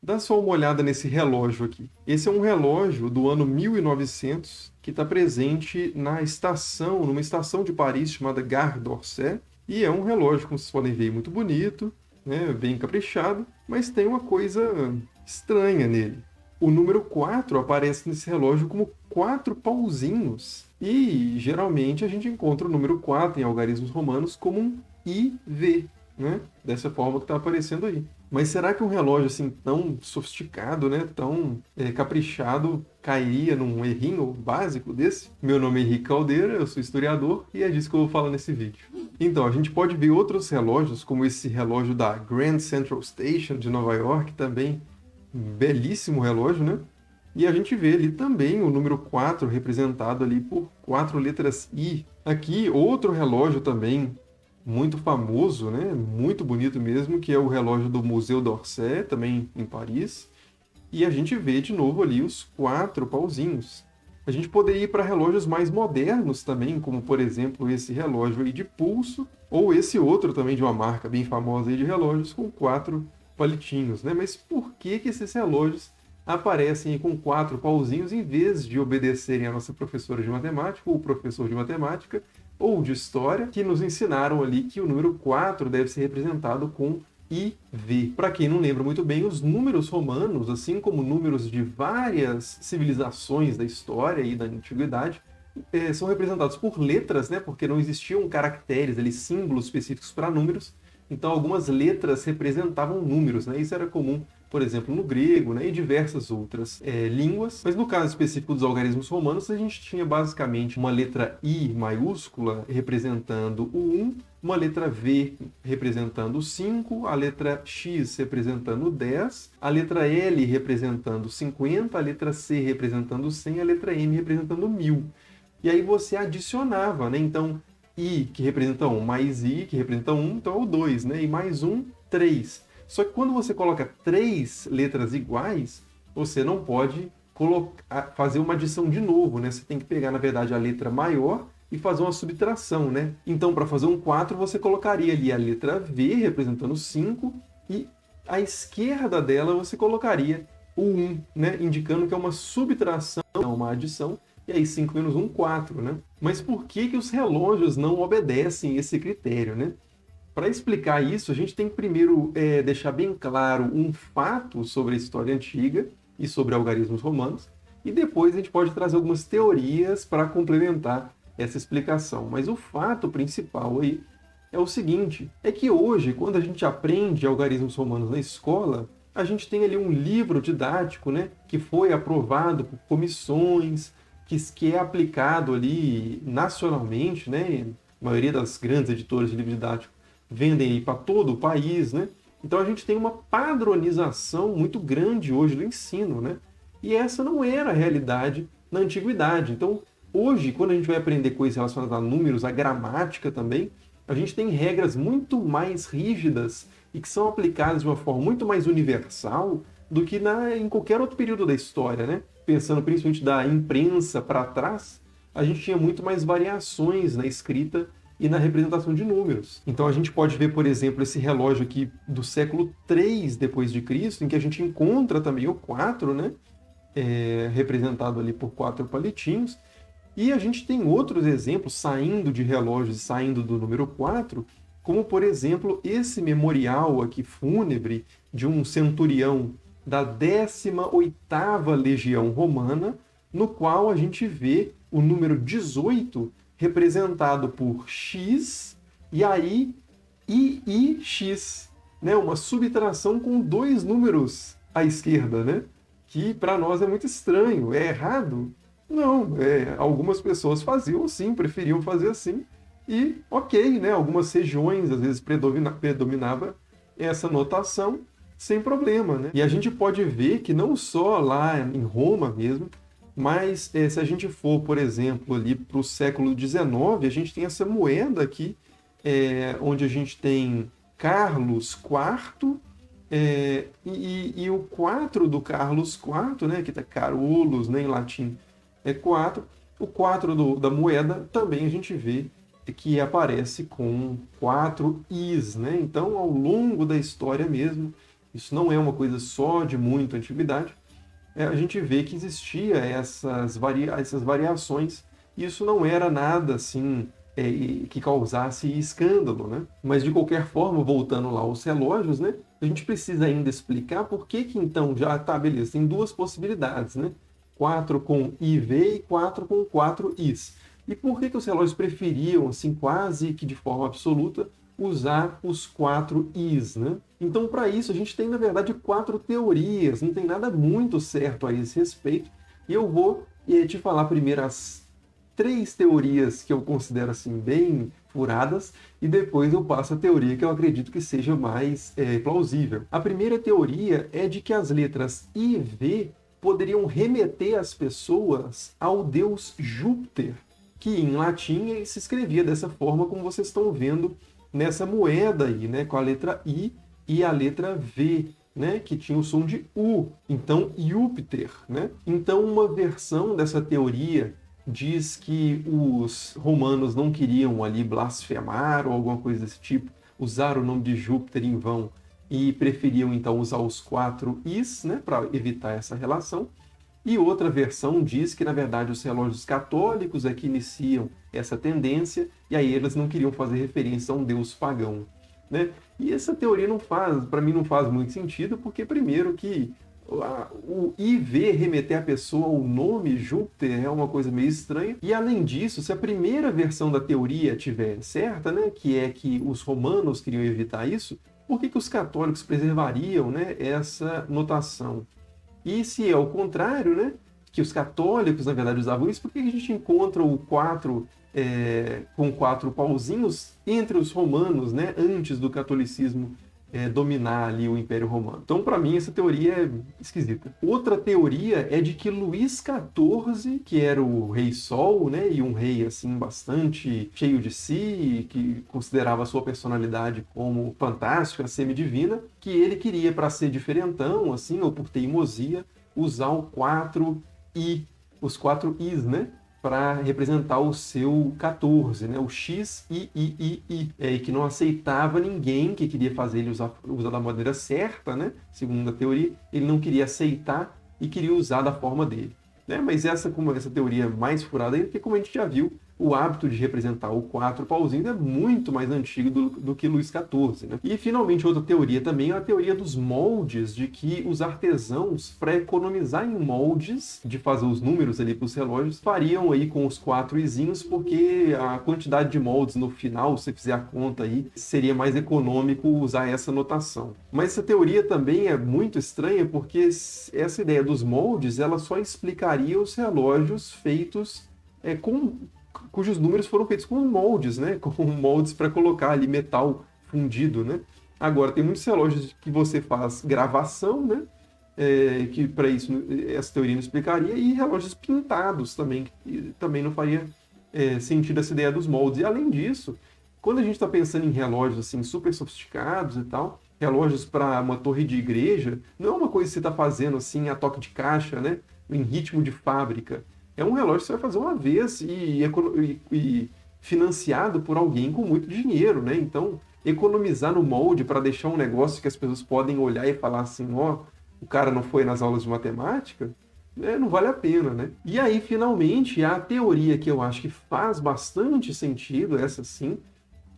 Dá só uma olhada nesse relógio aqui. Esse é um relógio do ano 1900 que está presente numa estação de Paris chamada Gare d'Orsay. E é um relógio, como vocês podem ver, muito bonito, né, bem caprichado, mas tem uma coisa estranha nele. O número 4 aparece nesse relógio como 4 pauzinhos. E geralmente a gente encontra o número 4 em algarismos romanos como um IV, né? Dessa forma que está aparecendo aí. Mas será que um relógio assim tão sofisticado, né, tão caprichado, cairia num errinho básico desse? Meu nome é Henrique Caldeira, eu sou historiador e é disso que eu vou falar nesse vídeo. Então, a gente pode ver outros relógios, como esse relógio da Grand Central Station de Nova York, também um belíssimo relógio, né? E a gente vê ali também o número 4 representado ali por 4 letras I. Aqui, outro relógio também muito famoso, né? Muito bonito mesmo, que é o relógio do Museu d'Orsay, também em Paris. E a gente vê de novo ali os 4 pauzinhos. A gente poderia ir para relógios mais modernos também, como por exemplo esse relógio aí de pulso, ou esse outro também de uma marca bem famosa aí de relógios com 4 palitinhos, né? Mas por que que esses relógios aparecem com 4 pauzinhos em vez de obedecerem a nossa professora de matemática ou professor de matemática ou de história, que nos ensinaram ali que o número 4 deve ser representado com IV. Para quem não lembra muito bem, os números romanos, assim como números de várias civilizações da história e da antiguidade, são representados por letras, né? Porque não existiam caracteres, ali, símbolos específicos para números. Então, algumas letras representavam números, né? Isso era comum, por exemplo, no grego, né? E diversas outras línguas. Mas no caso específico dos algarismos romanos, a gente tinha basicamente uma letra I maiúscula representando o 1, uma letra V representando o 5, a letra X representando o 10, a letra L representando 50, a letra C representando 100, a letra M representando 1000. E aí você adicionava, né? Então, I, que representa 1, mais I, que representa 1, então é o 2, né? E mais 1, 3. Só que quando você coloca 3 letras iguais, você não pode fazer uma adição de novo, né? Você tem que pegar, na verdade, a letra maior e fazer uma subtração, né? Então, para fazer um 4, você colocaria ali a letra V, representando 5, e à esquerda dela você colocaria o 1, né? Indicando que é uma subtração, não uma adição. E aí 5 menos 1, 4, né? Mas por que que os relógios não obedecem esse critério, né? Para explicar isso, a gente tem que primeiro deixar bem claro um fato sobre a história antiga e sobre algarismos romanos, e depois a gente pode trazer algumas teorias para complementar essa explicação. Mas o fato principal aí é o seguinte, é que hoje, quando a gente aprende algarismos romanos na escola, a gente tem ali um livro didático, né, que foi aprovado por comissões, que é aplicado ali nacionalmente, né? A maioria das grandes editoras de livro didático vendem aí para todo o país, né? Então a gente tem uma padronização muito grande hoje do ensino, né? E essa não era a realidade na antiguidade. Então, hoje, quando a gente vai aprender coisas relacionadas a números, a gramática também, a gente tem regras muito mais rígidas e que são aplicadas de uma forma muito mais universal do que em qualquer outro período da história, né? Pensando principalmente da imprensa para trás, a gente tinha muito mais variações na escrita e na representação de números. Então a gente pode ver, por exemplo, esse relógio aqui do século 3 depois de Cristo, em que a gente encontra também o 4, né? Representado ali por 4 palitinhos. E a gente tem outros exemplos saindo de relógios e saindo do número 4, como por exemplo esse memorial aqui fúnebre de um centurião da 18ª Legião Romana, no qual a gente vê o número 18 representado por X e aí IIX, né? Uma subtração com 2 números à esquerda, né? Que para nós é muito estranho. É errado? Não, algumas pessoas faziam assim, preferiam fazer assim, e ok, né? Algumas regiões às vezes predominava essa notação, sem problema, né? E a gente pode ver que não só lá em Roma mesmo, mas se a gente for, por exemplo, ali para o século XIX, a gente tem essa moeda aqui, onde a gente tem Carlos IV, e o 4 do Carlos IV, né, que está Carolus, né, em latim é 4, o 4 da moeda também a gente vê que aparece com 4 is, né? Então, ao longo da história mesmo, isso não é uma coisa só de muita antiguidade, a gente vê que existia essas variações, e isso não era nada assim que causasse escândalo, né? Mas de qualquer forma, voltando lá aos relógios, né? A gente precisa ainda explicar por que que então já tá, beleza, tem duas possibilidades, né? 4 com IV e 4 com 4 Is. E por que que os relógios preferiam, assim, quase que de forma absoluta, usar os 4 Is, né? Então, para isso, a gente tem, na verdade, 4 teorias, não tem nada muito certo a esse respeito. E eu vou te falar primeiro as 3 teorias que eu considero, assim, bem furadas, e depois eu passo a teoria que eu acredito que seja mais plausível. A primeira teoria é de que as letras I e V poderiam remeter as pessoas ao deus Júpiter, que em latim se escrevia dessa forma como vocês estão vendo nessa moeda aí, né, com a letra I e a letra V, né, que tinha o som de U. Então, Júpiter, né? Então, uma versão dessa teoria diz que os romanos não queriam ali blasfemar ou alguma coisa desse tipo, usar o nome de Júpiter em vão e preferiam então usar os 4 Is, né, para evitar essa relação. E outra versão diz que, na verdade, os relógios católicos é que iniciam essa tendência, e aí eles não queriam fazer referência a um deus pagão, né? E essa teoria não faz, para mim, não faz muito sentido, porque primeiro que o IV remeter a pessoa ao nome Júpiter é uma coisa meio estranha, e além disso, se a primeira versão da teoria tiver certa, né, que é que os romanos queriam evitar isso, por que que os católicos preservariam, né, essa notação? E se é o contrário, né, que os católicos, na verdade, usavam isso, por que a gente encontra o 4 com 4 pauzinhos entre os romanos, né, antes do catolicismo dominar ali o Império Romano? Então, para mim, essa teoria é esquisita. Outra teoria é de que Luís XIV, que era o rei Sol, né, e um rei assim bastante cheio de si, que considerava a sua personalidade como fantástica, semidivina, que ele queria, para ser diferentão, assim, ou por teimosia, usar o 4I, os 4 Is, né, para representar o seu 14, né? O X, I, e que não aceitava ninguém que queria fazer ele usar da maneira certa, né? Segundo a teoria, ele não queria aceitar e queria usar da forma dele, né? Mas essa teoria é mais furada ainda, porque como a gente já viu, o hábito de representar o 4 pauzinho é muito mais antigo do que Luís XIV, né? E, finalmente, outra teoria também é a teoria dos moldes, de que os artesãos, para economizar em moldes, de fazer os números ali para os relógios, fariam aí com os 4 izinhos, porque a quantidade de moldes no final, se você fizer a conta aí, seria mais econômico usar essa notação. Mas essa teoria também é muito estranha, porque essa ideia dos moldes, ela só explicaria os relógios feitos cujos números foram feitos com moldes, né? Com moldes para colocar ali metal fundido, né? Agora, tem muitos relógios que você faz gravação, né? Que para isso essa teoria não explicaria, e relógios pintados também, que também não faria sentido essa ideia dos moldes. E além disso, quando a gente está pensando em relógios assim super sofisticados e tal, relógios para uma torre de igreja, não é uma coisa que você está fazendo assim a toque de caixa, né? Em ritmo de fábrica. É um relógio que você vai fazer uma vez e financiado por alguém com muito dinheiro, né? Então, economizar no molde para deixar um negócio que as pessoas podem olhar e falar assim, ó, o cara não foi nas aulas de matemática, né? Não vale a pena, né? E aí, finalmente, a teoria que eu acho que faz bastante sentido, essa sim,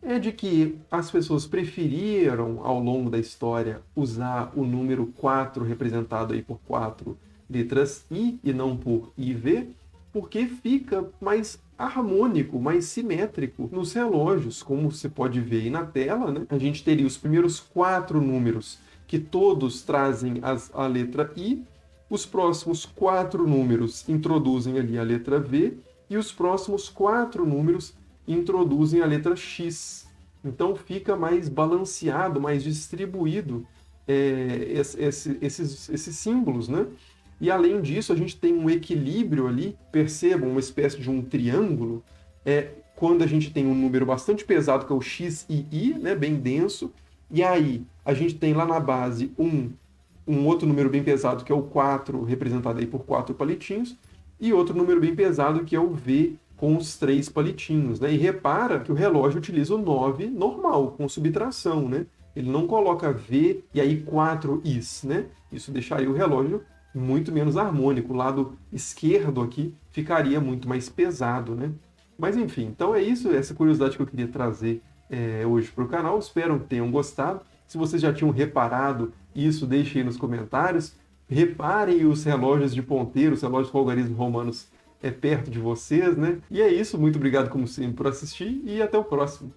é de que as pessoas preferiram, ao longo da história, usar o número 4 representado aí por 4 letras I e não por IV, porque fica mais harmônico, mais simétrico nos relógios, como você pode ver aí na tela, né? A gente teria os primeiros 4 números que todos trazem a letra I, os próximos 4 números introduzem ali a letra V e os próximos 4 números introduzem a letra X. Então fica mais balanceado, mais distribuído esses símbolos, né? E além disso, a gente tem um equilíbrio ali, percebam, uma espécie de um triângulo, quando a gente tem um número bastante pesado, que é o X e I, né, bem denso, e aí a gente tem lá na base um outro número bem pesado, que é o 4, representado aí por 4 palitinhos, e outro número bem pesado, que é o V, com os 3 palitinhos, né? E repara que o relógio utiliza o 9 normal, com subtração, né? Ele não coloca V e aí 4 Is, né? Isso deixaria o relógio muito menos harmônico. O lado esquerdo aqui ficaria muito mais pesado, né? Mas enfim, então é isso, essa curiosidade que eu queria trazer hoje para o canal. Espero que tenham gostado. Se vocês já tinham reparado isso, deixem aí nos comentários. Reparem os relógios de ponteiro, os relógios com algarismos romanos perto de vocês, né? E é isso, muito obrigado como sempre por assistir e até o próximo.